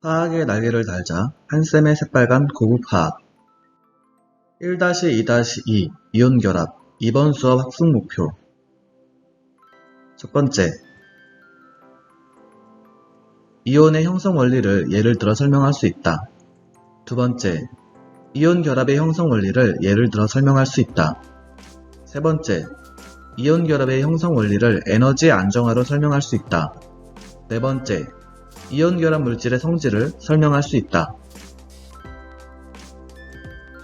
화학의 날개를 달자 한샘의 새빨간 고급 화학 1-2-2 이온 결합 2번 수업 학습 목표. 첫 번째, 이온의 형성 원리를 예를 들어 설명할 수 있다. 두 번째, 이온 결합의 형성 원리를 예를 들어 설명할 수 있다. 세 번째, 이온 결합의 형성 원리를 에너지 안정화로 설명할 수 있다. 네 번째, 이온 결합 물질의 성질을 설명할 수 있다.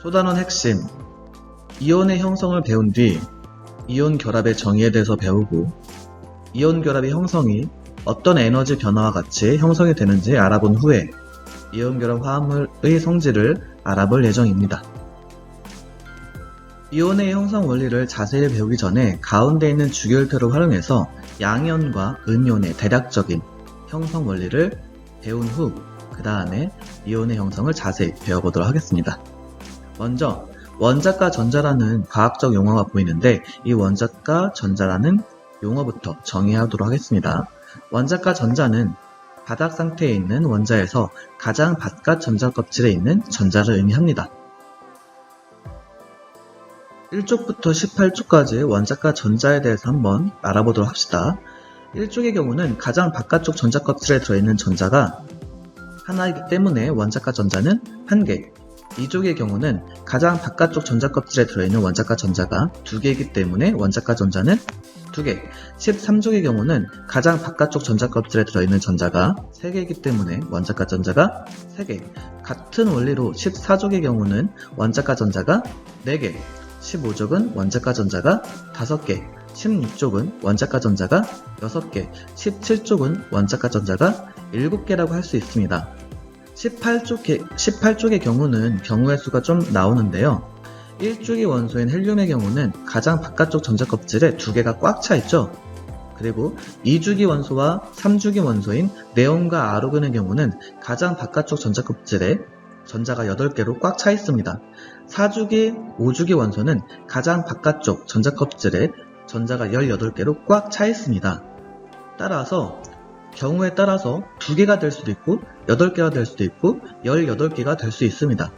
소단원 핵심, 이온의 형성을 배운 뒤 이온 결합의 정의에 대해서 배우고 이온 결합의 형성이 어떤 에너지 변화와 같이 형성이 되는지 알아본 후에 이온 결합 화합물의 성질을 알아볼 예정입니다. 이온의 형성 원리를 자세히 배우기 전에 가운데 있는 주기율표를 활용해서 양이온과 음이온의 대략적인 형성 원리를 배운 후 그 다음에 이온의 형성을 자세히 배워보도록 하겠습니다. 먼저 원자과 전자라는 과학적 용어가 보이는데 이 원자과 전자라는 용어부터 정의하도록 하겠습니다. 원자과 전자는 바닥 상태에 있는 원자에서 가장 바깥 전자 껍질에 있는 전자를 의미합니다. 1쪽부터 18쪽까지 원자과 전자에 대해서 한번 알아보도록 합시다. 1쪽의 경우는 가장 바깥쪽 전자 껍질에 들어있는 전자가 하나이기 때문에 원자과 전자는 1개, 2쪽의 경우는 가장 바깥쪽 전자 껍질에 들어있는 원자과 전자가 2개이기 때문에 원자과 전자는 2개, 13쪽의 경우는 가장 바깥쪽 전자 껍질에 들어있는 전자가 3개이기 때문에 원자과 전자가 3개, 같은 원리로 14쪽의 경우는 원자과 전자가 4개, 15쪽은 원자과 전자가 5개, 16쪽은 원자과 전자가 6개, 17쪽은 원자과 전자가 7개라고 할 수 있습니다. 18쪽의 경우는 경우의 수가 좀 나오는데요. 1주기 원소인 헬륨의 경우는 가장 바깥쪽 전자 껍질에 2개가 꽉 차 있죠. 그리고 2주기 원소와 3주기 원소인 네온과 아르곤의 경우는 가장 바깥쪽 전자 껍질에 전자가 8개로 꽉 차 있습니다. 4주기, 5주기 원소는 가장 바깥쪽 전자 껍질에 전자가 18개로 꽉 차 있습니다. 따라서 경우에 따라서 2개가 될 수도 있고 8개가 될 수도 있고 18개가 될 수 있습니다.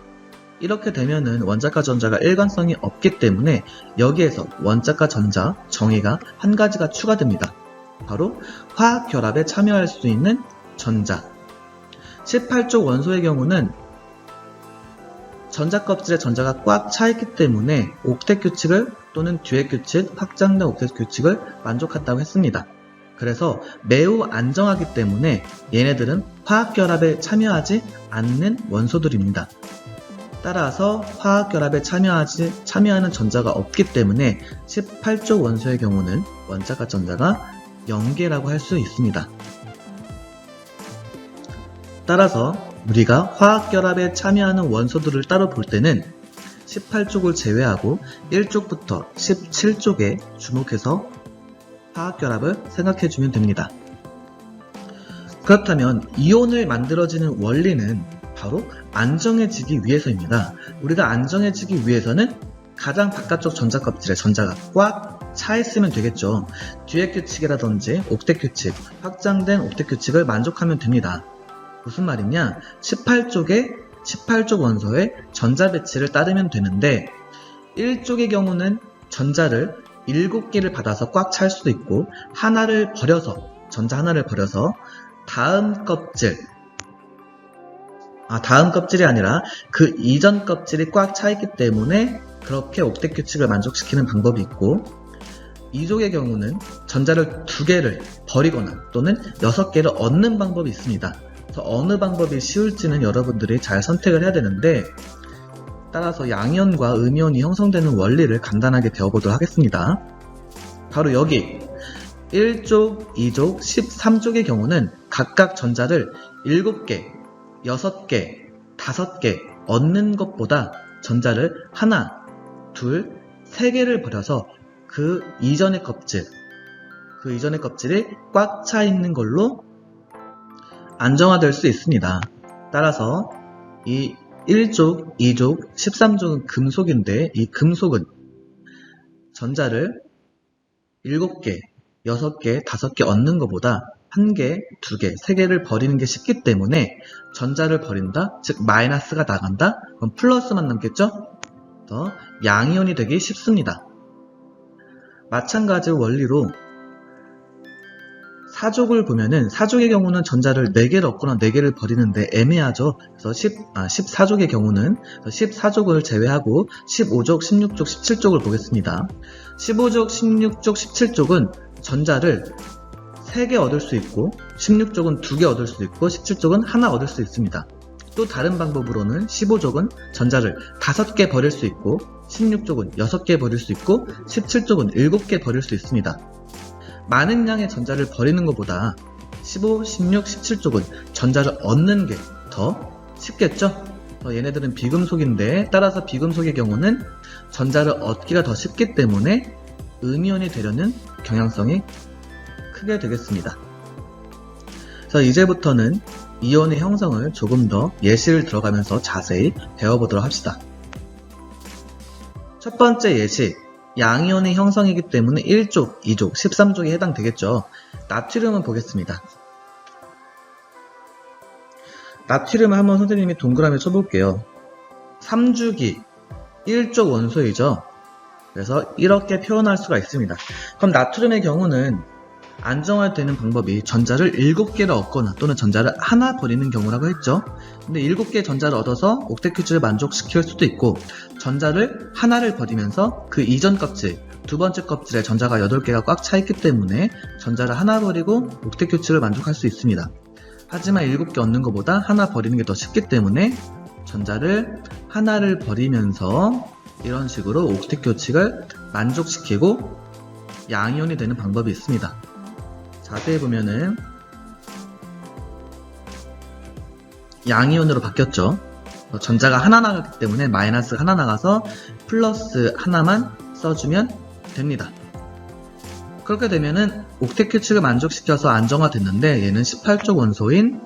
이렇게 되면은 원자과 전자가 일관성이 없기 때문에 여기에서 원자과 전자 정의가 한 가지가 추가됩니다. 바로 화학 결합에 참여할 수 있는 전자. 18쪽 원소의 경우는 전자 껍질에 전자가 꽉 차 있기 때문에 옥텟 규칙을 또는 듀엣 규칙, 확장된 옥텟 규칙을 만족한다고 했습니다. 그래서 매우 안정하기 때문에 얘네들은 화학결합에 참여하지 않는 원소들입니다. 따라서 화학결합에 참여하는 전자가 없기 때문에 18쪽 원소의 경우는 원자과 전자가 0개라고 할 수 있습니다. 따라서 우리가 화학결합에 참여하는 원소들을 따로 볼 때는 18쪽을 제외하고 1쪽부터 17쪽에 주목해서 화학결합을 생각해주면 됩니다. 그렇다면 이온을 만들어지는 원리는 바로 안정해지기 위해서입니다. 우리가 안정해지기 위해서는 가장 바깥쪽 전자 껍질에 전자가 꽉 차 있으면 되겠죠. 듀엣 규칙이라든지 옥텟 규칙, 확장된 옥텟 규칙을 만족하면 됩니다. 무슨 말이냐? 18쪽 원소의 전자 배치를 따르면 되는데 1쪽의 경우는 전자를 7개를 받아서 꽉 찰 수도 있고 전자 하나를 버려서 다음 껍질이 아니라 그 이전 껍질이 꽉 차 있기 때문에 그렇게 옥텟 규칙을 만족시키는 방법이 있고 2쪽의 경우는 전자를 2개를 버리거나 또는 6개를 얻는 방법이 있습니다. 그래서 어느 방법이 쉬울지는 여러분들이 잘 선택을 해야 되는데 따라서 양이온과 음이온이 형성되는 원리를 간단하게 배워보도록 하겠습니다. 바로 여기 1쪽, 2쪽, 13쪽의 경우는 각각 전자를 7개, 6개, 5개 얻는 것보다 전자를 하나, 둘, 3개를 버려서 그 이전의 껍질이 꽉 차 있는 걸로 안정화될 수 있습니다. 따라서 이 1족, 2족, 13족은 금속인데 이 금속은 전자를 7개, 6개, 5개 얻는 것보다 1개, 2개, 3개를 버리는 게 쉽기 때문에 전자를 버린다, 즉 마이너스가 나간다, 그럼 플러스만 남겠죠? 더 양이온이 되기 쉽습니다. 마찬가지 원리로 사족을 보면은 사족의 경우는 전자를 4개를 얻거나 4개를 버리는데 애매하죠. 그래서 14족의 경우는 14족을 제외하고 15족, 16족, 17족을 보겠습니다. 15족, 16족, 17족은 전자를 3개 얻을 수 있고 16족은 2개 얻을 수 있고 17족은 하나 얻을 수 있습니다. 또 다른 방법으로는 15족은 전자를 5개 버릴 수 있고 16족은 6개 버릴 수 있고 17족은 7개 버릴 수 있습니다. 많은 양의 전자를 버리는 것보다 15, 16, 17쪽은 전자를 얻는 게 더 쉽겠죠? 얘네들은 비금속인데 따라서 비금속의 경우는 전자를 얻기가 더 쉽기 때문에 음이온이 되려는 경향성이 크게 되겠습니다. 그래서 이제부터는 이온의 형성을 조금 더 예시를 들어가면서 자세히 배워보도록 합시다. 첫 번째 예시, 양이온의 형성이기 때문에 1족, 2족, 13족에 해당되겠죠. 나트륨을 보겠습니다. 나트륨을 한번 선생님이 동그라미 쳐볼게요. 3주기 1족 원소이죠. 그래서 이렇게 표현할 수가 있습니다. 그럼 나트륨의 경우는 안정화되는 방법이 전자를 7개를 얻거나 또는 전자를 하나 버리는 경우라고 했죠. 근데 7개의 전자를 얻어서 옥텟 퀴즈를 만족시킬 수도 있고 전자를 하나를 버리면서 그 이전 껍질, 두 번째 껍질에 전자가 8개가 꽉 차 있기 때문에 전자를 하나 버리고 옥텟 퀴즈를 만족할 수 있습니다. 하지만 7개 얻는 것보다 하나 버리는 게 더 쉽기 때문에 전자를 하나를 버리면서 이런 식으로 옥텟 퀴즈를 만족시키고 양이온이 되는 방법이 있습니다. 자세히 보면은 양이온으로 바뀌었죠. 전자가 하나 나갔기 때문에 마이너스 하나 나가서 플러스 하나만 써주면 됩니다. 그렇게 되면은 옥텟 퀴즈를 만족시켜서 안정화됐는데 얘는 18족 원소인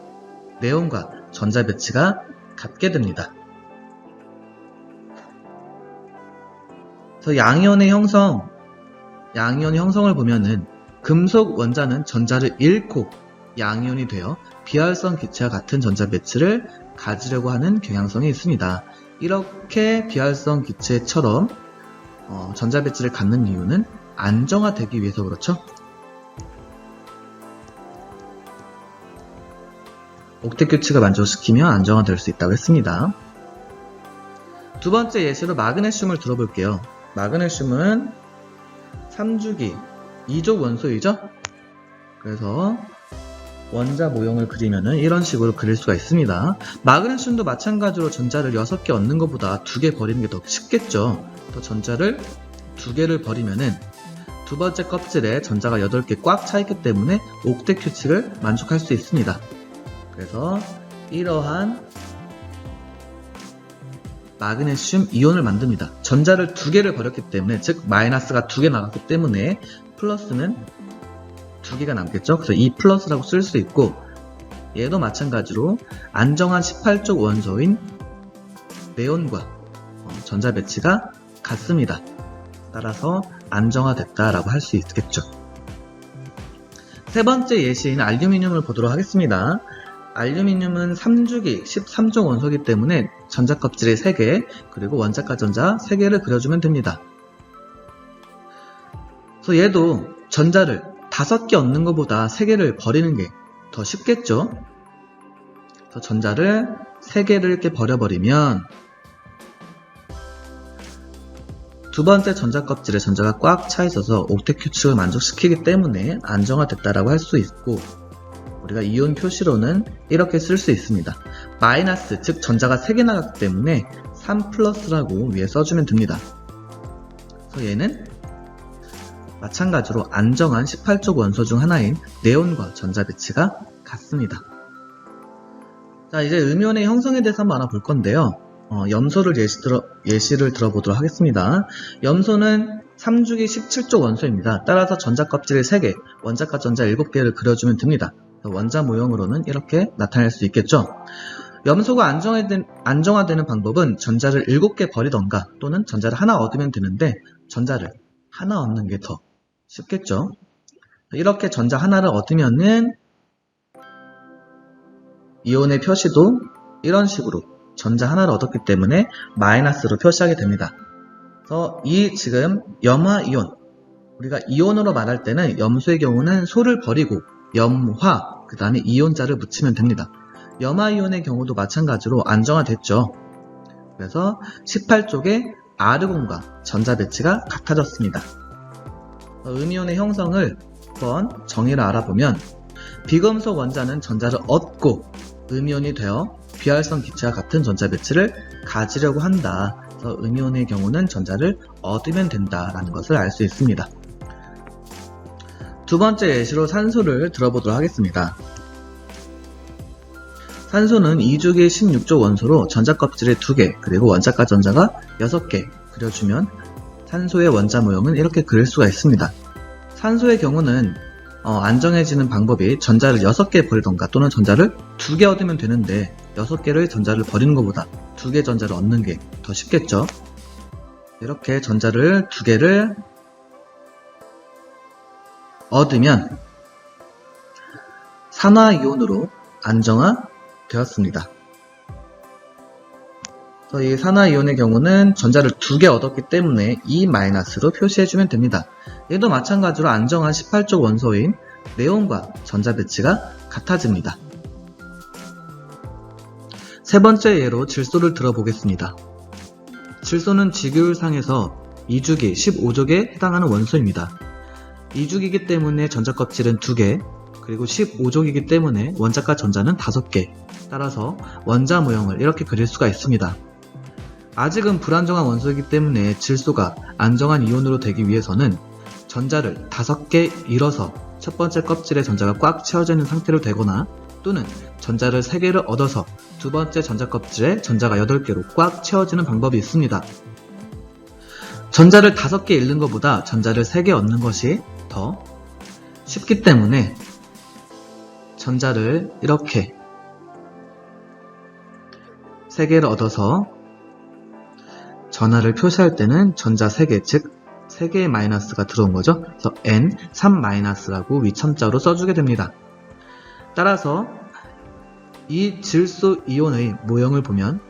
네온과 전자 배치가 같게 됩니다. 그래서 양이온의 형성을 보면은 금속 원자는 전자를 잃고 양이온이 되어 비활성 기체와 같은 전자 배치를 가지려고 하는 경향성이 있습니다. 이렇게 비활성 기체처럼 전자 배치를 갖는 이유는 안정화되기 위해서 그렇죠. 옥텟 퀴즈가 만족시키면 안정화될 수 있다고 했습니다. 두 번째 예시로 마그네슘을 들어볼게요. 마그네슘은 3주기 2족 원소이죠? 그래서 원자 모형을 그리면은 이런 식으로 그릴 수가 있습니다. 마그네슘도 마찬가지로 전자를 6개 얻는 것보다 2개 버리는 게 더 쉽겠죠. 또 전자를 2개를 버리면은 두 번째 껍질에 전자가 8개 꽉 차 있기 때문에 옥텟 퀴즈를 만족할 수 있습니다. 그래서 이러한 마그네슘 이온을 만듭니다. 전자를 2개를 버렸기 때문에, 즉 마이너스가 2개 나갔기 때문에 플러스는 2개가 남겠죠. 그래서 이 플러스라고 쓸 수 있고, 얘도 마찬가지로 안정한 18족 원소인 네온과 전자 배치가 같습니다. 따라서 안정화됐다라고 할 수 있겠죠. 세 번째 예시인 알루미늄을 보도록 하겠습니다. 알루미늄은 3주기 13족 원소이기 때문에 전자 껍질이 3개, 그리고 원자과 전자 3개를 그려주면 됩니다. 그래서 얘도 전자를 5개 얻는 것보다 3개를 버리는 게 더 쉽겠죠. 그래서 전자를 3개를 이렇게 버려버리면 두 번째 전자 껍질에 전자가 꽉 차 있어서 옥텟 퀴즈를 만족시키기 때문에 안정화됐다라고 할 수 있고, 우리가 이온 표시로는 이렇게 쓸 수 있습니다. 마이너스, 즉 전자가 3개 나갔기 때문에 3 플러스라고 위에 써주면 됩니다. 그래서 얘는 마찬가지로 안정한 18족 원소 중 하나인 네온과 전자 배치가 같습니다. 자, 이제 음이온의 형성에 대해서 한번 알아볼 건데요. 염소를 예시를 들어보도록 하겠습니다. 염소는 3주기 17족 원소입니다. 따라서 전자 껍질을 3개, 원자과 전자 7개를 그려주면 됩니다. 원자 모형으로는 이렇게 나타낼 수 있겠죠. 염소가 안정화되는 방법은 전자를 7개 버리던가 또는 전자를 하나 얻으면 되는데 전자를 하나 얻는 게 더 쉽겠죠. 이렇게 전자 하나를 얻으면은 이온의 표시도 이런 식으로 전자 하나를 얻었기 때문에 마이너스로 표시하게 됩니다. 그래서 이 지금 염화이온, 우리가 이온으로 말할 때는 염소의 경우는 소를 버리고 염화, 그 다음에 이온자를 붙이면 됩니다. 염화이온의 경우도 마찬가지로 안정화됐죠. 그래서 18쪽에 아르곤과 전자 배치가 같아졌습니다. 음이온의 형성을 한번 정의를 알아보면 비금속 원자는 전자를 얻고 음이온이 되어 비활성 기체와 같은 전자 배치를 가지려고 한다. 그래서 음이온의 경우는 전자를 얻으면 된다라는 것을 알 수 있습니다. 두 번째 예시로 산소를 들어보도록 하겠습니다. 산소는 2주기 16조 원소로 전자 껍질에 2개, 그리고 원자가 전자가 6개 그려주면 산소의 원자 모형은 이렇게 그릴 수가 있습니다. 산소의 경우는 안정해지는 방법이 전자를 6개 버리던가 또는 전자를 2개 얻으면 되는데 6개를 전자를 버리는 것보다 2개 전자를 얻는 게 더 쉽겠죠. 이렇게 전자를 2개를 얻으면 산화이온으로 안정화되었습니다. 이 산화이온의 경우는 전자를 2개 얻었기 때문에 E-로 표시해주면 됩니다. 얘도 마찬가지로 안정화 18쪽 원소인 네온과 전자 배치가 같아집니다. 세 번째 예로 질소를 들어보겠습니다. 질소는 지구율상에서 2주기 15족에 해당하는 원소입니다. 2주기이기 때문에 전자 껍질은 2개, 그리고 15족이기 때문에 원자과 전자는 5개, 따라서 원자 모형을 이렇게 그릴 수가 있습니다. 아직은 불안정한 원소이기 때문에 질소가 안정한 이온으로 되기 위해서는 전자를 5개 잃어서 첫 번째 껍질에 전자가 꽉 채워져 있는 상태로 되거나 또는 전자를 3개를 얻어서 두 번째 전자 껍질에 전자가 8개로 꽉 채워지는 방법이 있습니다. 전자를 5개 잃는 것보다 전자를 3개 얻는 것이 더 쉽기 때문에 전자를 이렇게 3개를 얻어서 전하를 표시할 때는 전자 3개, 즉 3개의 마이너스가 들어온 거죠. 그래서 N, 3-라고 위첨자로 써주게 됩니다. 따라서 이 질소 이온의 모형을 보면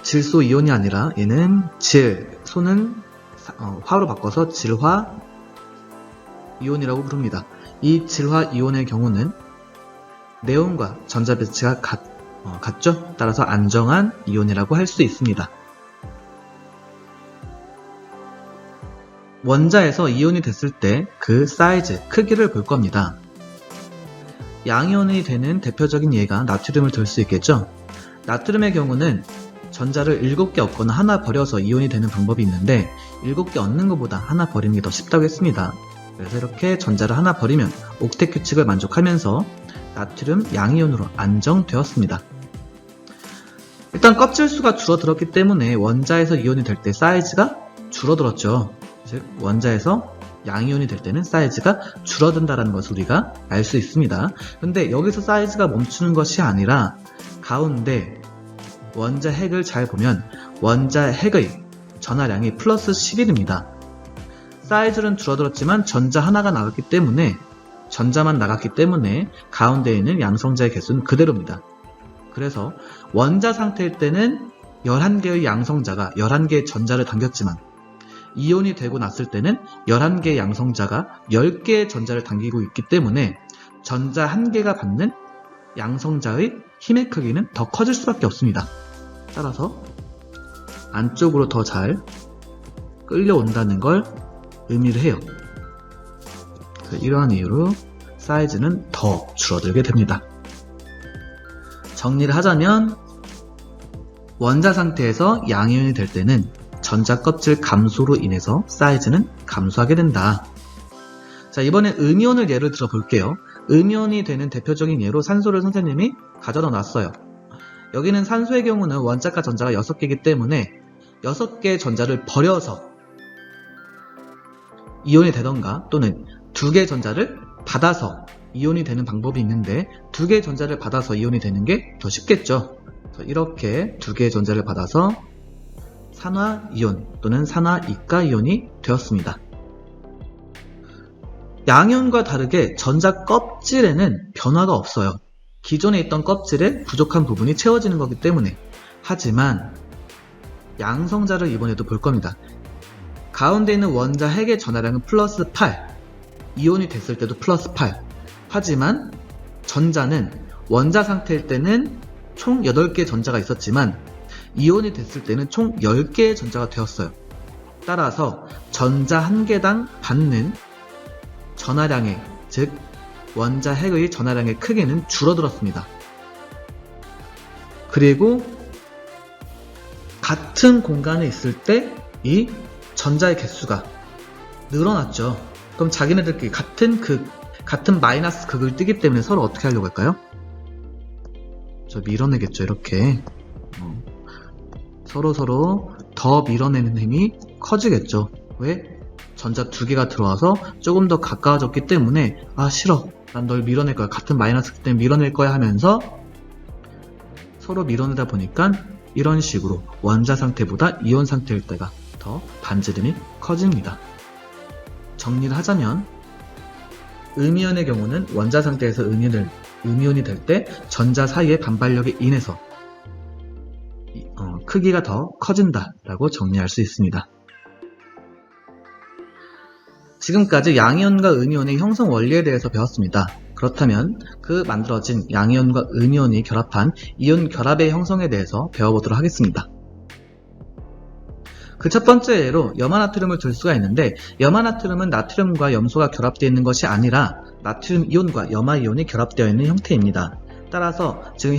질소 이온이 아니라 얘는 소는 화로 바꿔서 질화 이온이라고 부릅니다. 이 질화 이온의 경우는 네온과 전자 배치가 같죠? 따라서 안정한 이온이라고 할 수 있습니다. 원자에서 이온이 됐을 때 그 사이즈, 크기를 볼 겁니다. 양이온이 되는 대표적인 예가 나트륨을 들 수 있겠죠? 나트륨의 경우는 전자를 7개 얻거나 하나 버려서 이온이 되는 방법이 있는데 7개 얻는 것보다 하나 버리는 게 더 쉽다고 했습니다. 그래서 이렇게 전자를 하나 버리면 옥텟 규칙을 만족하면서 나트륨 양이온으로 안정되었습니다. 일단 껍질수가 줄어들었기 때문에 원자에서 이온이 될 때 사이즈가 줄어들었죠. 즉 원자에서 양이온이 될 때는 사이즈가 줄어든다는 것을 우리가 알 수 있습니다. 근데 여기서 사이즈가 멈추는 것이 아니라 가운데 원자 핵을 잘 보면 원자 핵의 전하량이 플러스 11입니다. 사이즈는 줄어들었지만 전자 하나가 나갔기 때문에 전자만 나갔기 때문에 가운데 있는 양성자의 개수는 그대로입니다. 그래서 원자 상태일 때는 11개의 양성자가 11개의 전자를 당겼지만 이온이 되고 났을 때는 11개의 양성자가 10개의 전자를 당기고 있기 때문에 전자 1개가 받는 양성자의 힘의 크기는 더 커질 수밖에 없습니다. 따라서 안쪽으로 더 잘 끌려온다는 걸 의미를 해요. 이러한 이유로 사이즈는 더 줄어들게 됩니다. 정리를 하자면 원자 상태에서 양이온이 될 때는 전자 껍질 감소로 인해서 사이즈는 감소하게 된다. 자, 이번엔 음이온을 예를 들어 볼게요. 음이온이 되는 대표적인 예로 산소를 선생님이 가져다 놨어요. 여기는 산소의 경우는 원자과 전자가 6개이기 때문에 6개의 전자를 버려서 이온이 되던가 또는 2개의 전자를 받아서 이온이 되는 방법이 있는데 2개의 전자를 받아서 이온이 되는 게 더 쉽겠죠. 이렇게 2개의 전자를 받아서 산화이온 또는 산화이가이온이 되었습니다. 양이온과 다르게 전자 껍질에는 변화가 없어요. 기존에 있던 껍질에 부족한 부분이 채워지는 거기 때문에. 하지만 양성자를 이번에도 볼 겁니다. 가운데 있는 원자 핵의 전하량은 플러스 8, 이온이 됐을 때도 플러스 8. 하지만 전자는 원자 상태일 때는 총 8개의 전자가 있었지만 이온이 됐을 때는 총 10개의 전자가 되었어요. 따라서 전자 한 개당 받는 전하량의, 즉 원자 핵의 전하량의 크기는 줄어들었습니다. 그리고 같은 공간에 있을 때 이 전자의 개수가 늘어났죠. 그럼 자기네들끼리 같은 마이너스 극을 띠기 때문에 서로 어떻게 하려고 할까요? 저 밀어내겠죠, 이렇게. 서로 더 밀어내는 힘이 커지겠죠. 왜? 전자 두 개가 들어와서 조금 더 가까워졌기 때문에 아 싫어, 난 널 밀어낼 거야, 같은 마이너스 극 때문에 밀어낼 거야 하면서 서로 밀어내다 보니까 이런 식으로 원자 상태보다 이온 상태일 때가 더 반지름이 커집니다. 정리를 하자면 음이온의 경우는 원자 상태에서 음이온이 될 때 전자 사이의 반발력에 인해서 크기가 더 커진다라고 정리할 수 있습니다. 지금까지 양이온과 음이온의 형성 원리에 대해서 배웠습니다. 그렇다면 그 만들어진 양이온과 음이온이 결합한 이온 결합의 형성에 대해서 배워보도록 하겠습니다. 그 첫 번째 예로 염화나트륨을 들 수가 있는데, 염화나트륨은 나트륨과 염소가 결합되어 있는 것이 아니라 나트륨 이온과 염화이온이 결합되어 있는 형태입니다. 따라서 지금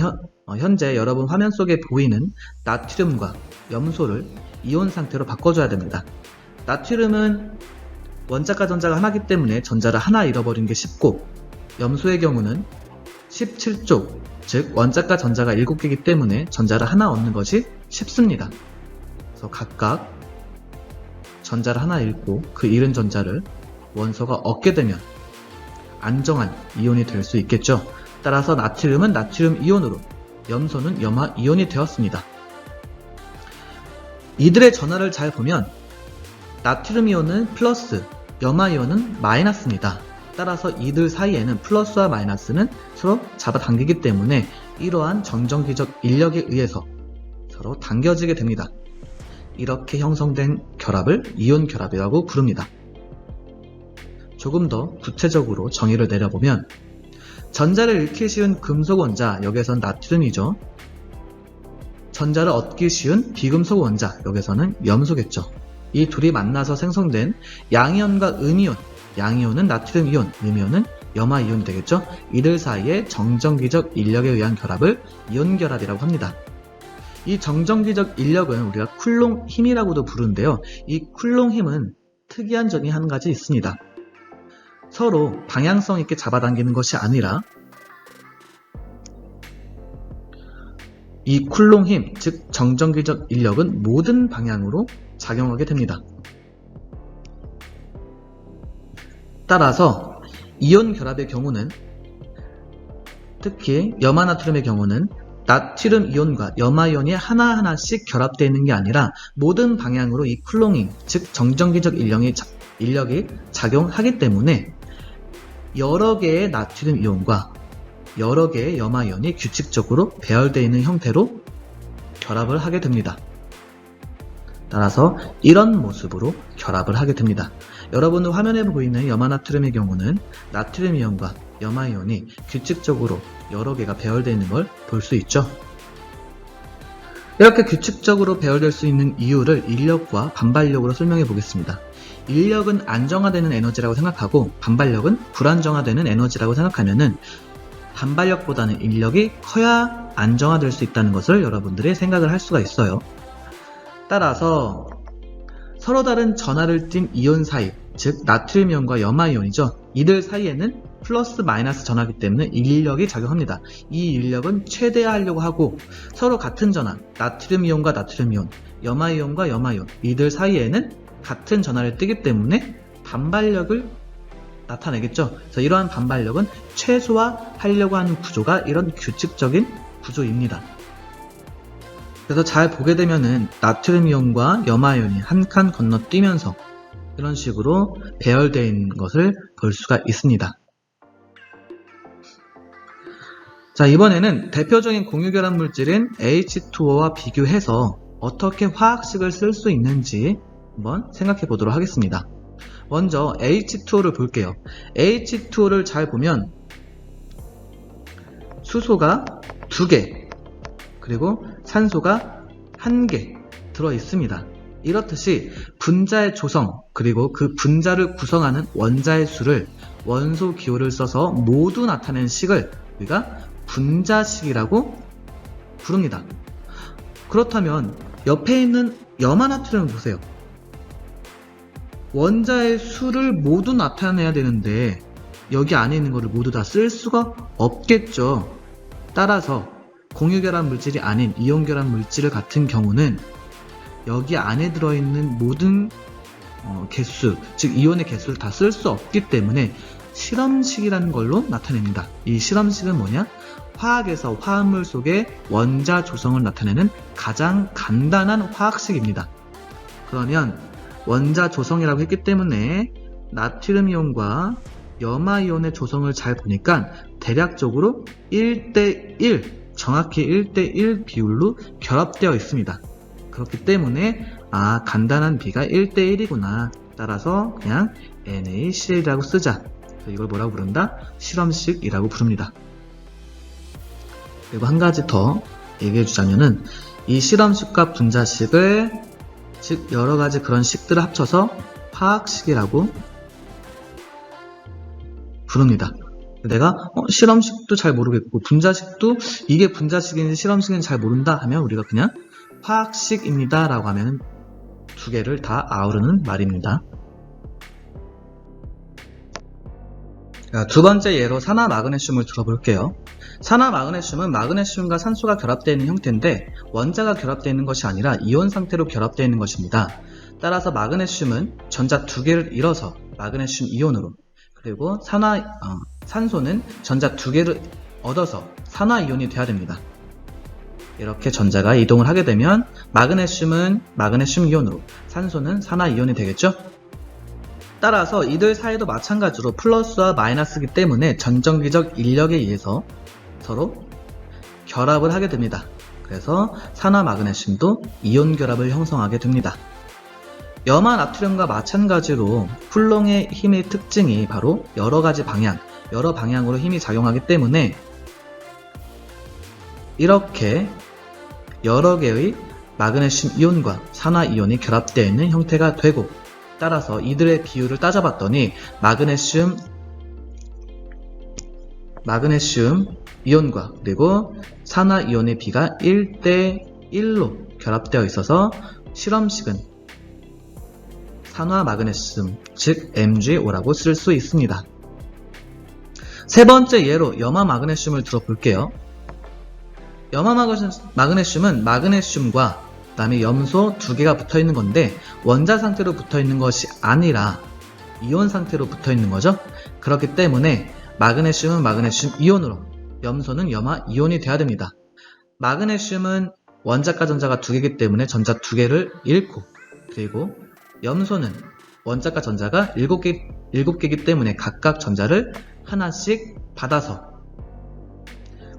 현재 여러분 화면 속에 보이는 나트륨과 염소를 이온 상태로 바꿔줘야 됩니다. 나트륨은 원자과 전자가 하나이기 때문에 전자를 하나 잃어버리는 게 쉽고, 염소의 경우는 17쪽, 즉 원자과 전자가 7개이기 때문에 전자를 하나 얻는 것이 쉽습니다. 그래서 각각 전자를 하나 잃고 그 잃은 전자를 원소가 얻게 되면 안정한 이온이 될 수 있겠죠. 따라서 나트륨은 나트륨 이온으로, 염소는 염화 이온이 되었습니다. 이들의 전하를 잘 보면 나트륨 이온은 플러스, 염화 이온은 마이너스입니다. 따라서 이들 사이에는 플러스와 마이너스는 서로 잡아당기기 때문에 이러한 정전기적 인력에 의해서 서로 당겨지게 됩니다. 이렇게 형성된 결합을 이온 결합이라고 부릅니다. 조금 더 구체적으로 정의를 내려보면 전자를 잃기 쉬운 금속 원자, 여기에선 나트륨이죠. 전자를 얻기 쉬운 비금속 원자, 여기서는 염소겠죠. 이 둘이 만나서 생성된 양이온과 음이온, 양이온은 나트륨 이온, 음이온은 염화 이온이 되겠죠. 이들 사이의 정전기적 인력에 의한 결합을 이온 결합이라고 합니다. 이 정전기적 인력은 우리가 쿨롱 힘이라고도 부르는데요. 이 쿨롱 힘은 특이한 점이 한 가지 있습니다. 서로 방향성 있게 잡아당기는 것이 아니라 이 쿨롱 힘, 즉 정전기적 인력은 모든 방향으로 작용하게 됩니다. 따라서 이온 결합의 경우는, 특히 염화나트륨의 경우는 나트륨 이온과 염화 이온이 하나하나씩 결합되어 있는 게 아니라 모든 방향으로 이 쿨롱힘, 즉 정전기적 인력이 작용하기 때문에 여러 개의 나트륨 이온과 여러 개의 염화 이온이 규칙적으로 배열되어 있는 형태로 결합을 하게 됩니다. 따라서 이런 모습으로 결합을 하게 됩니다. 여러분들 화면에 보이는 염화나트륨의 경우는 나트륨 이온과 염화 이온이 규칙적으로 여러 개가 배열되어 있는 걸 볼 수 있죠. 이렇게 규칙적으로 배열될 수 있는 이유를 인력과 반발력으로 설명해 보겠습니다. 인력은 안정화되는 에너지라고 생각하고 반발력은 불안정화되는 에너지라고 생각하면은 반발력보다는 인력이 커야 안정화될 수 있다는 것을 여러분들이 생각을 할 수가 있어요. 따라서 서로 다른 전하를 띤 이온 사이, 즉 나트륨 이온과 염화 이온이죠. 이들 사이에는 플러스 마이너스 전하기 때문에 인력이 작용합니다. 이 인력은 최대화하려고 하고 서로 같은 전하, 나트륨 이온과 나트륨 이온, 염화 이온과 염화 이온, 이들 사이에는 같은 전하를 띠기 때문에 반발력을 나타내겠죠. 그래서 이러한 반발력은 최소화하려고 하는 구조가 이런 규칙적인 구조입니다. 그래서 잘 보게 되면은 나트륨 이온과 염화 이온이 한 칸 건너뛰면서 이런 식으로 배열되어 있는 것을 볼 수가 있습니다. 자, 이번에는 대표적인 공유결합 물질인 H2O와 비교해서 어떻게 화학식을 쓸 수 있는지 한번 생각해 보도록 하겠습니다. 먼저 H2O를 볼게요. H2O를 잘 보면 수소가 2개, 그리고 산소가 1개 들어 있습니다. 이렇듯이 분자의 조성, 그리고 그 분자를 구성하는 원자의 수를 원소 기호를 써서 모두 나타낸 식을 우리가 분자식이라고 부릅니다. 그렇다면 옆에 있는 염화나트륨을 보세요. 원자의 수를 모두 나타내야 되는데 여기 안에 있는 거를 모두 다 쓸 수가 없겠죠. 따라서 공유결합 물질이 아닌 이온결합 물질 같은 경우는 여기 안에 들어있는 모든 개수, 즉 이온의 개수를 다 쓸 수 없기 때문에 실험식이라는 걸로 나타냅니다. 이 실험식은 뭐냐? 화학에서 화합물 속의 원자 조성을 나타내는 가장 간단한 화학식입니다. 그러면 원자 조성이라고 했기 때문에 나트륨 이온과 염화 이온의 조성을 잘 보니까 대략적으로 1대1, 정확히 1대1 비율로 결합되어 있습니다. 그렇기 때문에 간단한 비가 1대1이구나. 따라서 그냥 NaCl이라고 쓰자. 이걸 뭐라고 부른다? 실험식이라고 부릅니다. 그리고 한 가지 더 얘기해 주자면은 이 실험식과 분자식을, 즉 여러 가지 그런 식들을 합쳐서 화학식이라고 부릅니다. 내가 실험식도 잘 모르겠고 분자식도 이게 분자식인지 실험식인지 잘 모른다 하면 우리가 그냥 화학식입니다 라고 하면 두 개를 다 아우르는 말입니다. 두 번째 예로 산화마그네슘을 들어볼게요. 산화마그네슘은 마그네슘과 산소가 결합되어 있는 형태인데 원자가 결합되어 있는 것이 아니라 이온 상태로 결합되어 있는 것입니다. 따라서 마그네슘은 전자 2개를 잃어서 마그네슘 이온으로, 그리고 산소는 전자 2개를 얻어서 산화이온이 되어야 됩니다. 이렇게 전자가 이동을 하게 되면 마그네슘은 마그네슘 이온으로, 산소는 산화이온이 되겠죠? 따라서 이들 사이도 마찬가지로 플러스와 마이너스이기 때문에 전정기적 인력에 의해서 서로 결합을 하게 됩니다. 그래서 산화마그네슘도 이온 결합을 형성하게 됩니다. 염화 나트륨과 마찬가지로 쿨롱의 힘의 특징이 바로 여러 방향으로 힘이 작용하기 때문에 이렇게 여러 개의 마그네슘 이온과 산화이온이 결합되어 있는 형태가 되고, 따라서 이들의 비율을 따져봤더니 마그네슘 이온과 그리고 산화이온의 비가 1대1로 결합되어 있어서 실험식은 산화마그네슘, 즉 MgO라고 쓸 수 있습니다. 세 번째 예로 염화마그네슘을 들어볼게요. 염화마그네슘은 마그네슘과 그 다음에 염소 2개가 붙어있는 건데 원자 상태로 붙어있는 것이 아니라 이온 상태로 붙어있는 거죠. 그렇기 때문에 마그네슘은 마그네슘 이온으로, 염소는 염화 이온이 돼야 됩니다. 마그네슘은 원자과 전자가 2개이기 때문에 전자 2개를 잃고, 그리고 염소는 원자과 전자가 7개이기 때문에 각각 전자를 하나씩 받아서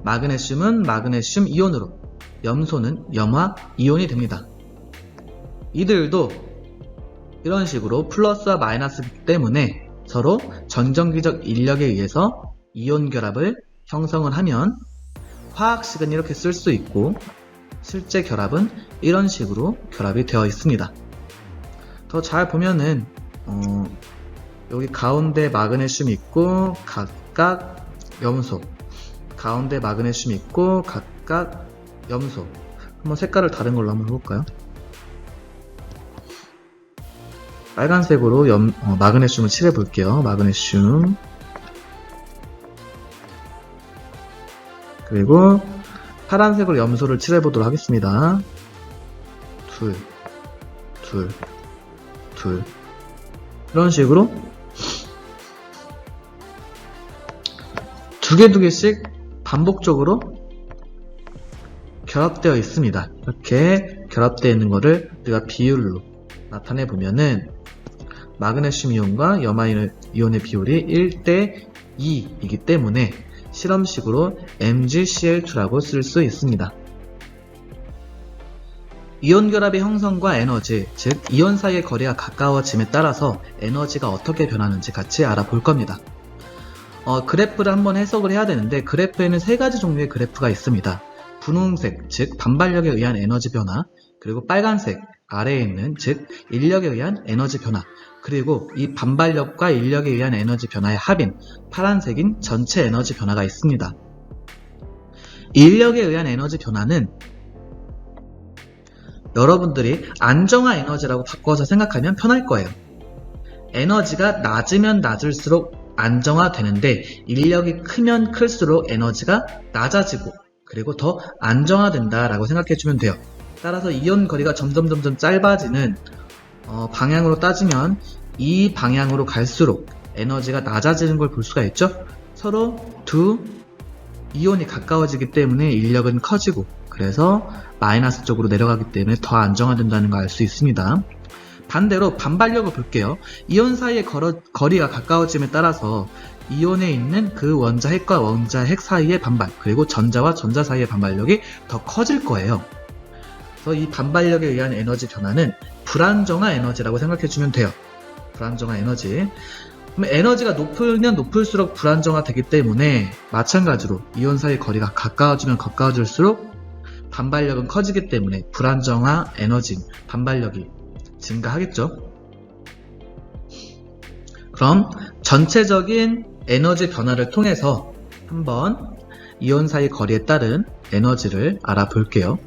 마그네슘은 마그네슘 이온으로, 염소는 염화 이온이 됩니다. 이들도 이런 식으로 플러스와 마이너스이기 때문에 서로 전정기적 인력에 의해서 이온 결합을 형성을 하면 화학식은 이렇게 쓸 수 있고 실제 결합은 이런 식으로 결합이 되어 있습니다. 더 잘 보면은 여기 가운데 마그네슘이 있고 각각 염소, 가운데 마그네슘이 있고 각각 염소. 한번 색깔을 다른 걸로 한번 해볼까요? 빨간색으로 마그네슘을 칠해볼게요. 마그네슘. 그리고 파란색으로 염소를 칠해보도록 하겠습니다. 둘. 이런 식으로 두 개씩 반복적으로 결합되어 있습니다. 이렇게 결합되어 있는 거를 우리가 비율로 나타내 보면은 마그네슘 이온과 염화 이온의 비율이 1대 2이기 때문에 실험식으로 MgCl2라고 쓸 수 있습니다. 이온 결합의 형성과 에너지, 즉 이온 사이의 거리가 가까워짐에 따라서 에너지가 어떻게 변하는지 같이 알아볼 겁니다. 그래프를 한번 해석을 해야 되는데 그래프에는 세 가지 종류의 그래프가 있습니다. 분홍색, 즉 반발력에 의한 에너지 변화, 그리고 빨간색, 아래에 있는 즉 인력에 의한 에너지 변화, 그리고 이 반발력과 인력에 의한 에너지 변화의 합인 파란색인 전체 에너지 변화가 있습니다. 인력에 의한 에너지 변화는 여러분들이 안정화 에너지라고 바꿔서 생각하면 편할 거예요. 에너지가 낮으면 낮을수록 안정화되는데 인력이 크면 클수록 에너지가 낮아지고 그리고 더 안정화된다라고 생각해주면 돼요. 따라서 이온 거리가 점점 짧아지는 방향으로 따지면 이 방향으로 갈수록 에너지가 낮아지는 걸 볼 수가 있죠. 서로 두 이온이 가까워지기 때문에 인력은 커지고 그래서 마이너스 쪽으로 내려가기 때문에 더 안정화된다는 걸 알 수 있습니다. 반대로 반발력을 볼게요. 이온 사이의 거리가 가까워짐에 따라서 이온에 있는 그 원자핵과 원자핵 사이의 반발, 그리고 전자와 전자 사이의 반발력이 더 커질 거예요. 그래서 이 반발력에 의한 에너지 변화는 불안정화 에너지라고 생각해주면 돼요. 불안정화 에너지. 그럼 에너지가 높으면 높을수록 불안정화되기 때문에 마찬가지로 이온 사이의 거리가 가까워지면 가까워질수록 반발력은 커지기 때문에 불안정화 에너지, 반발력이 증가하겠죠. 그럼 전체적인 에너지 변화를 통해서 한번 이온 사이 거리에 따른 에너지를 알아볼게요.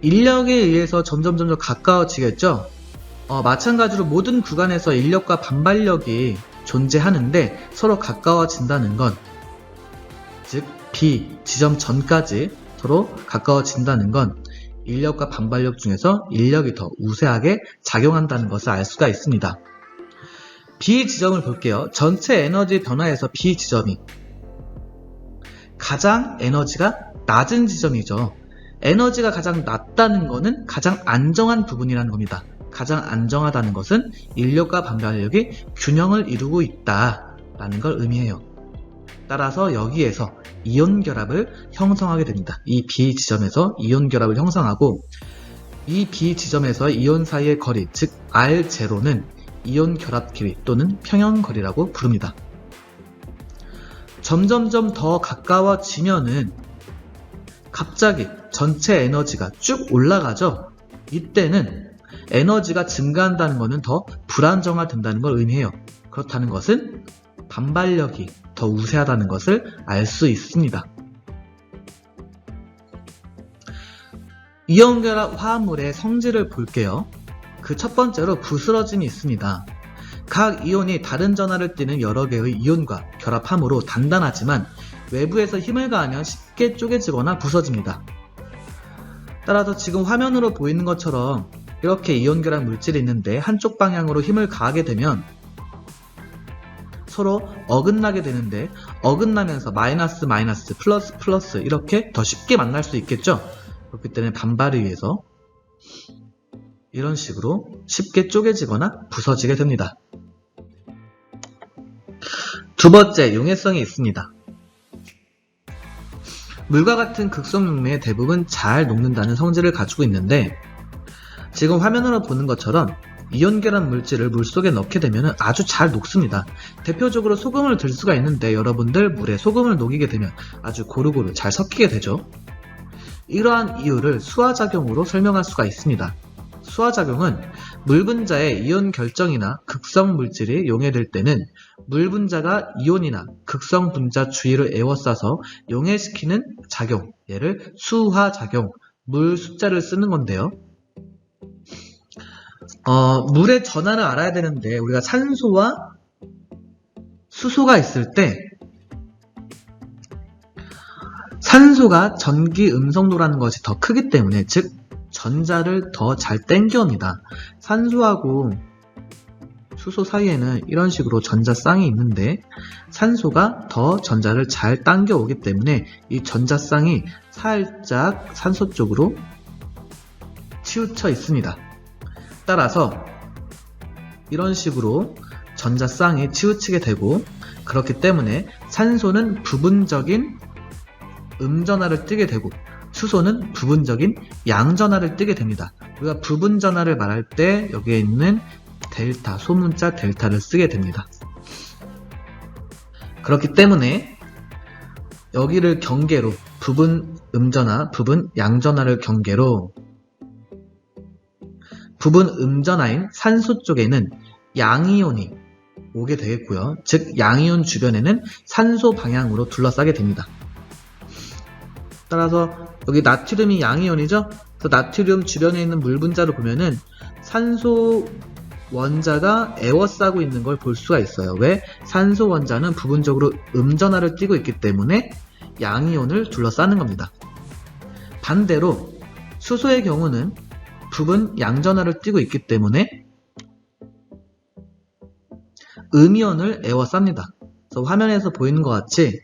인력에 의해서 점점 가까워지겠죠. 마찬가지로 모든 구간에서 인력과 반발력이 존재하는데 서로 가까워진다는 건, 즉 B 지점 전까지 서로 가까워진다는 건 인력과 반발력 중에서 인력이 더 우세하게 작용한다는 것을 알 수가 있습니다. B 지점을 볼게요. 전체 에너지 변화에서 B 지점이 가장 에너지가 낮은 지점이죠. 에너지가 가장 낮다는 것은 가장 안정한 부분이라는 겁니다. 가장 안정하다는 것은 인력과 반발력이 균형을 이루고 있다라는 걸 의미해요. 따라서 여기에서 이온 결합을 형성하게 됩니다. 이 B 지점에서 이온 결합을 형성하고 이 B 지점에서 이온 사이의 거리, 즉 R0는 이온 결합 길이 또는 평형 거리라고 부릅니다. 점점점 더 가까워지면은 갑자기 전체 에너지가 쭉 올라가죠. 이때는 에너지가 증가한다는 것은 더 불안정화된다는 걸 의미해요. 그렇다는 것은 반발력이 더 우세하다는 것을 알 수 있습니다. 이온결합 화합물의 성질을 볼게요. 그 첫 번째로 부스러짐이 있습니다. 각 이온이 다른 전하를 띠는 여러 개의 이온과 결합함으로 단단하지만 외부에서 힘을 가하면 쉽게 쪼개지거나 부서집니다. 따라서 지금 화면으로 보이는 것처럼 이렇게 이온 결합 물질이 있는데 한쪽 방향으로 힘을 가하게 되면 서로 어긋나게 되는데 어긋나면서 마이너스 마이너스 플러스 플러스 이렇게 더 쉽게 만날 수 있겠죠. 그렇기 때문에 반발에 의해서 이런 식으로 쉽게 쪼개지거나 부서지게 됩니다. 두 번째, 용해성이 있습니다. 물과 같은 극성 용매에 대부분 잘 녹는다는 성질을 가지고 있는데 지금 화면으로 보는 것처럼 이온 결합 물질을 물속에 넣게 되면 아주 잘 녹습니다. 대표적으로 소금을 들 수가 있는데 여러분들 물에 소금을 녹이게 되면 아주 고루고루 잘 섞이게 되죠. 이러한 이유를 수화작용으로 설명할 수가 있습니다. 수화작용은 물 분자의 이온 결정이나 극성 물질이 용해될 때는 물 분자가 이온이나 극성 분자 주위를 에워싸서 용해시키는 작용, 얘를 수화작용, 물 숫자를 쓰는 건데요. 물의 전하를 알아야 되는데 우리가 산소와 수소가 있을 때 산소가 전기 음성도라는 것이 더 크기 때문에 즉 전자를 더 잘 땡겨옵니다. 산소하고 수소 사이에는 이런 식으로 전자 쌍이 있는데 산소가 더 전자를 잘 당겨오기 때문에 이 전자 쌍이 살짝 산소 쪽으로 치우쳐 있습니다. 따라서 이런 식으로 전자쌍이 치우치게 되고, 그렇기 때문에 산소는 부분적인 음전하를 띠게 되고 수소는 부분적인 양전하를 띠게 됩니다. 우리가 부분전하를 말할 때 여기에 있는 델타, 소문자 델타를 쓰게 됩니다. 그렇기 때문에 여기를 경계로 부분 음전하, 부분 양전하를 경계로 부분 음전하인 산소 쪽에는 양이온이 오게 되겠고요. 즉 양이온 주변에는 산소 방향으로 둘러싸게 됩니다. 따라서 여기 나트륨이 양이온이죠? 그래서 나트륨 주변에 있는 물 분자를 보면은 산소 원자가 에워싸고 있는 걸 볼 수가 있어요. 왜? 산소 원자는 부분적으로 음전하를 띠고 있기 때문에 양이온을 둘러싸는 겁니다. 반대로 수소의 경우는 부분 양전하를 띠고 있기 때문에 음이온을 에워쌉니다. 그래서 화면에서 보이는 것 같이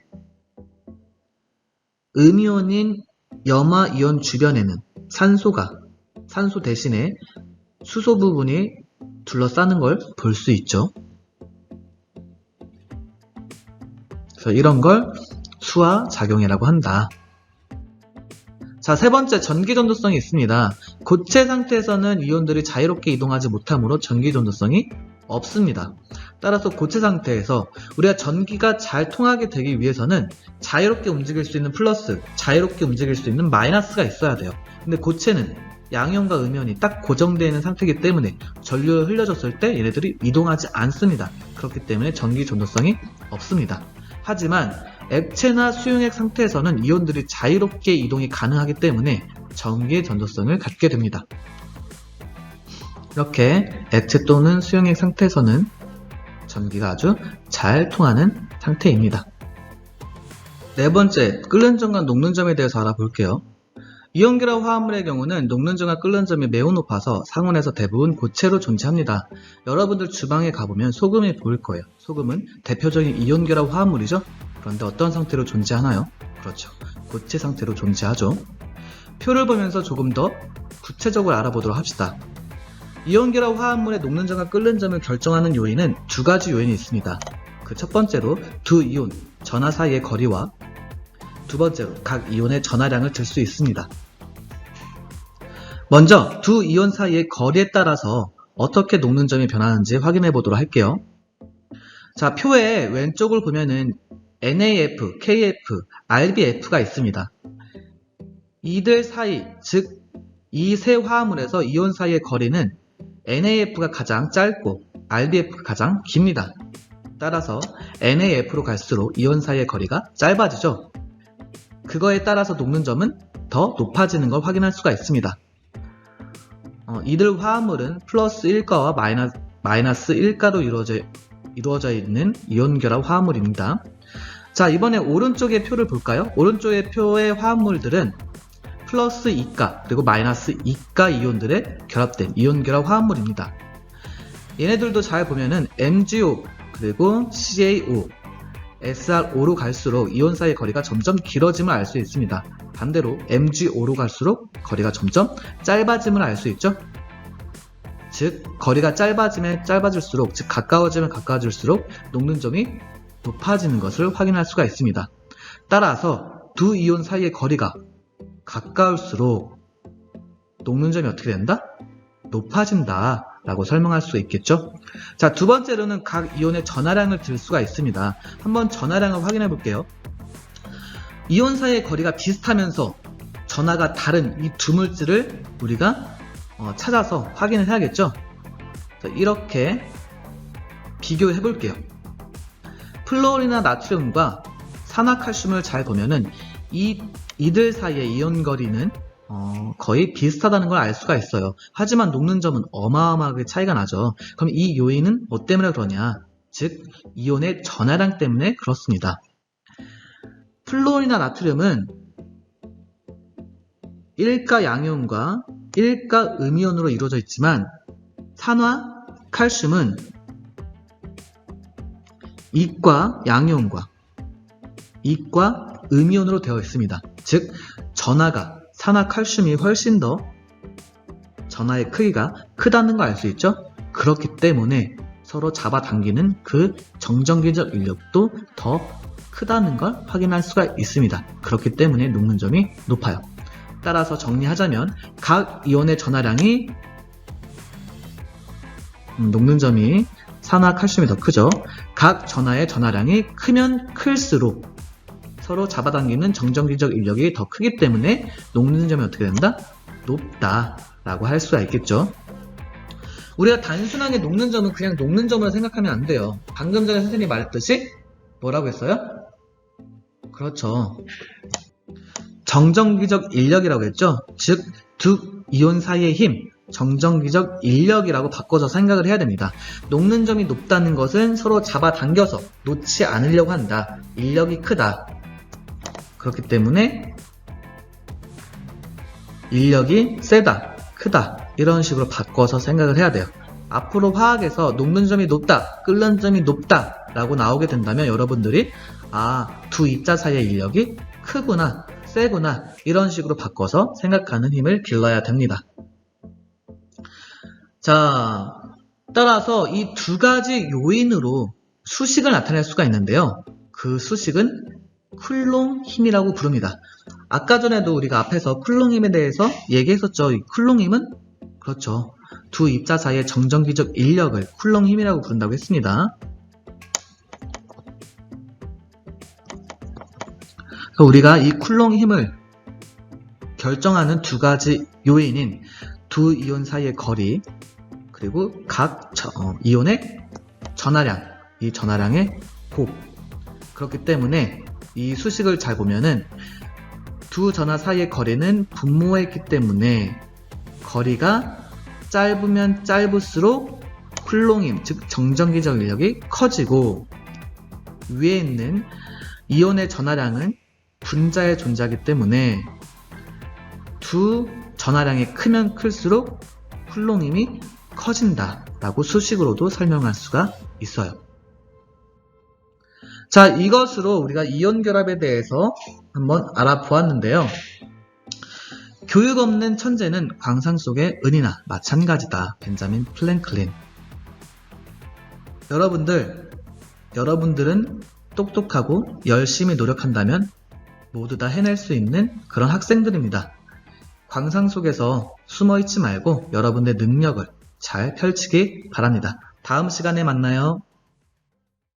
음이온인 염화이온 주변에는 산소 대신에 수소 부분이 둘러싸는 걸 볼 수 있죠. 그래서 이런 걸 수화 작용이라고 한다. 자, 세 번째, 전기 전도성이 있습니다. 고체 상태에서는 이온들이 자유롭게 이동하지 못하므로 전기 전도성이 없습니다. 따라서 고체 상태에서 우리가 전기가 잘 통하게 되기 위해서는 자유롭게 움직일 수 있는 플러스, 자유롭게 움직일 수 있는 마이너스가 있어야 돼요. 근데 고체는 양이온과 음이온이 딱 고정되어 있는 상태이기 때문에 전류를 흘려줬을 때 얘네들이 이동하지 않습니다. 그렇기 때문에 전기 전도성이 없습니다. 하지만 액체나 수용액 상태에서는 이온들이 자유롭게 이동이 가능하기 때문에 전기 전도성을 갖게 됩니다. 이렇게 액체 또는 수용액 상태에서는 전기가 아주 잘 통하는 상태입니다. 네 번째, 끓는 점과 녹는 점에 대해서 알아볼게요. 이온결합 화합물의 경우는 녹는 점과 끓는 점이 매우 높아서 상온에서 대부분 고체로 존재합니다. 여러분들 주방에 가보면 소금이 보일 거예요. 소금은 대표적인 이온결합 화합물이죠. 그런데 어떤 상태로 존재하나요? 그렇죠. 고체 상태로 존재하죠. 표를 보면서 조금 더 구체적으로 알아보도록 합시다. 이온결합 화합물의 녹는 점과 끓는 점을 결정하는 요인은 두 가지 요인이 있습니다. 그 첫 번째로 두 이온, 전하 사이의 거리와 두 번째로 각 이온의 전하량을 들 수 있습니다. 먼저 두 이온 사이의 거리에 따라서 어떻게 녹는 점이 변하는지 확인해 보도록 할게요. 자, 표의 왼쪽을 보면은 NaF, KF, RBF가 있습니다. 이들 사이, 즉 이 세 화합물에서 이온 사이의 거리는 NaF가 가장 짧고 RBF가 가장 깁니다. 따라서 NaF로 갈수록 이온 사이의 거리가 짧아지죠. 그거에 따라서 녹는 점은 더 높아지는 걸 확인할 수가 있습니다. 이들 화합물은 플러스 1가와 마이너스 1가로 이루어져 있는 이온결합 화합물입니다. 자, 이번에 오른쪽의 표를 볼까요? 오른쪽의 표의 화합물들은 플러스 2가 그리고 마이너스 2가 이온들의 결합된 이온결합 화합물입니다. 얘네들도 잘 보면은 MgO 그리고 CaO, SrO로 갈수록 이온 사이의 거리가 점점 길어짐을 알 수 있습니다. 반대로 MgO로 갈수록 거리가 점점 짧아짐을 알 수 있죠. 즉 거리가 짧아지면 짧아질수록, 즉 가까워지면 가까워질수록 녹는 점이 높아지는 것을 확인할 수가 있습니다. 따라서 두 이온 사이의 거리가 가까울수록 녹는 점이 어떻게 된다? 높아진다 라고 설명할 수 있겠죠. 자, 두 번째로는 각 이온의 전하량을 들 수가 있습니다. 한번 전하량을 확인해 볼게요. 이온 사이의 거리가 비슷하면서 전하가 다른 이 두 물질을 우리가 찾아서 확인을 해야겠죠. 자, 이렇게 비교해 볼게요. 플로린이나 나트륨과 산화칼슘을 잘 보면은 이들 사이의 이온 거리는 거의 비슷하다는 걸 알 수가 있어요. 하지만 녹는 점은 어마어마하게 차이가 나죠. 그럼 이 요인은 뭐 때문에 그러냐? 즉 이온의 전하량 때문에 그렇습니다. 플로린이나 나트륨은 1가 양이온과 1가 음이온으로 이루어져 있지만 산화 칼슘은 2가 양이온과 2가 음이온으로 되어 있습니다. 즉 전하가 산화칼슘이 훨씬 더 전하의 크기가 크다는 걸 알 수 있죠? 그렇기 때문에 서로 잡아당기는 그 정전기적 인력도 더 크다는 걸 확인할 수가 있습니다. 그렇기 때문에 녹는 점이 높아요. 따라서 정리하자면 각 이온의 전하량이 녹는 점이 산화 칼슘이 더 크죠. 각 전하의 전하량이 크면 클수록 서로 잡아당기는 정전기적 인력이 더 크기 때문에 녹는 점이 어떻게 된다? 높다라고 할 수가 있겠죠. 우리가 단순하게 녹는 점은 그냥 녹는 점으로 생각하면 안 돼요. 방금 전에 선생님이 말했듯이 뭐라고 했어요? 그렇죠. 정전기적 인력이라고 했죠. 즉, 두 이온 사이의 힘, 정전기적 인력이라고 바꿔서 생각을 해야 됩니다. 녹는 점이 높다는 것은 서로 잡아당겨서 놓지 않으려고 한다. 인력이 크다. 그렇기 때문에 인력이 세다, 크다 이런 식으로 바꿔서 생각을 해야 돼요. 앞으로 화학에서 녹는 점이 높다, 끓는 점이 높다 라고 나오게 된다면 여러분들이 두 입자 사이의 인력이 크구나, 세구나 이런 식으로 바꿔서 생각하는 힘을 길러야 됩니다. 자, 따라서 이 두 가지 요인으로 수식을 나타낼 수가 있는데요. 그 수식은 쿨롱 힘이라고 부릅니다. 아까 전에도 우리가 앞에서 쿨롱 힘에 대해서 얘기했었죠. 이 쿨롱 힘은 그렇죠. 두 입자 사이의 정전기적 인력을 쿨롱 힘이라고 부른다고 했습니다. 우리가 이 쿨롱 힘을 결정하는 두 가지 요인인 두 이온 사이의 거리 그리고 각 이온의 전하량, 이 전하량의 곱. 그렇기 때문에 이 수식을 잘 보면은 두 전하 사이의 거리는 분모에 있기 때문에 거리가 짧으면 짧을수록 쿨롱힘, 즉 정전기적 인력이 커지고 위에 있는 이온의 전하량은 분자에 존재하기 때문에 두 전하량이 크면 클수록 쿨롱힘이 커진다 라고 수식으로도 설명할 수가 있어요. 자, 이것으로 우리가 이온 결합에 대해서 한번 알아보았는데요. 교육 없는 천재는 광산 속의 은이나 마찬가지다. 벤자민 플랭클린. 여러분들은 똑똑하고 열심히 노력한다면 모두 다 해낼 수 있는 그런 학생들입니다. 광산 속에서 숨어있지 말고 여러분의 능력을 잘 펼치기 바랍니다. 다음 시간에 만나요.